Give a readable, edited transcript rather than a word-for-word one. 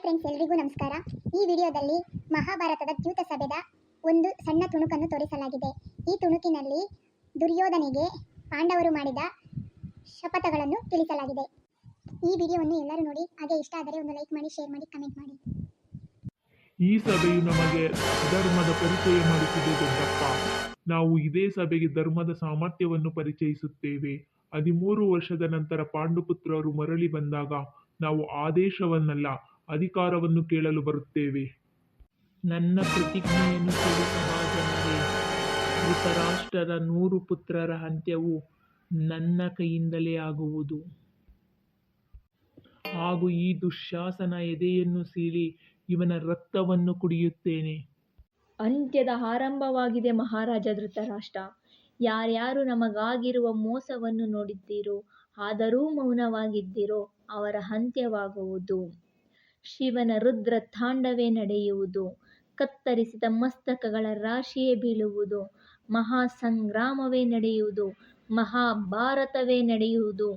Friends, ಎಲ್ರಿಗೂ ನಮಸ್ಕಾರ. ಈ ವಿಡಿಯೋದಲ್ಲಿ ಮಹಾಭಾರತದ ದ್ಯೂತ ಸಭೆದ ಒಂದು ಸಣ್ಣ ತುಣುಕನ್ನು ತೋರಿಸಲಾಗಿದೆ. ಈ ತುಣುಕಿನಲ್ಲಿ ದುರ್ಯೋಧನಿಗೆ ಪಾಂಡವರು ಮಾಡಿದ ಶಪಥಗಳನ್ನು ತಿಳಿಸಲಾಗಿದೆ. ಈ ವಿಡಿಯೋವನ್ನು ಎಲ್ಲರೂ ನೋಡಿ, ಹಾಗೆ ಇಷ್ಟ ಆದರೆ ಒಂದು ಲೈಕ್ ಮಾಡಿ, ಶೇರ್ ಮಾಡಿ, ಕಮೆಂಟ್ ಮಾಡಿ. ಈ ಸಭೆಯು ನಮಗೆ ಧರ್ಮದ ಪರಿಚಯ ಮಾಡಿಸಿದೆ ದೊಡ್ಡಪ್ಪ. ನಾವು ಇದೇ ಸಭೆಗೆ ಧರ್ಮದ ಸಾಮರ್ಥ್ಯವನ್ನು ಪರಿಚಯಿಸುತ್ತೇವೆ. 13 ವರ್ಷದ ನಂತರ ಪಾಂಡುಪುತ್ರರು ಮರಳಿ ಬಂದಾಗ ನಾವು ಆದೇಶವನ್ನಲ್ಲ, ಅಧಿಕಾರವನ್ನು ಕೇಳಲು ಬರುತ್ತೇವೆ. ನನ್ನ ಪ್ರತಿಜ್ಞೆಯನ್ನು ಕೇಳಿ ಸಮಾಜನರೇ, ಧೃತರಾಷ್ಟ್ರರ 100 ಪುತ್ರರ ಅಂತ್ಯವು ನನ್ನ ಕೈಯಿಂದಲೇ ಆಗುವುದು. ಹಾಗೂ ಈ ದುಶ್ಯಾಸನ ಎದೆಯನ್ನು ಸೀಳಿ ಇವನ ರಕ್ತವನ್ನು ಕುಡಿಯುತ್ತೇನೆ. ಅಂತ್ಯದ ಆರಂಭವಾಗಿದೆ ಮಹಾರಾಜ ಧೃತರಾಷ್ಟ್ರ. ಯಾರ್ಯಾರು ನಮಗಾಗಿರುವ ಮೋಸವನ್ನು ನೋಡಿದ್ದೀರೋ, ಆದರೂ ಮೌನವಾಗಿದ್ದೀರೋ, ಅವರ ಅಂತ್ಯವಾಗುವುದು. ಶಿವನ ರುದ್ರ ತಾಂಡವೇ ನಡೆಯುವುದು. ಕತ್ತರಿಸಿದ ಮಸ್ತಕಗಳ ರಾಶಿಯೇ ಬೀಳುವುದು. ಮಹಾಸಂಗ್ರಾಮವೇ ನಡೆಯುವುದು. ಮಹಾಭಾರತವೇ ನಡೆಯುವುದು.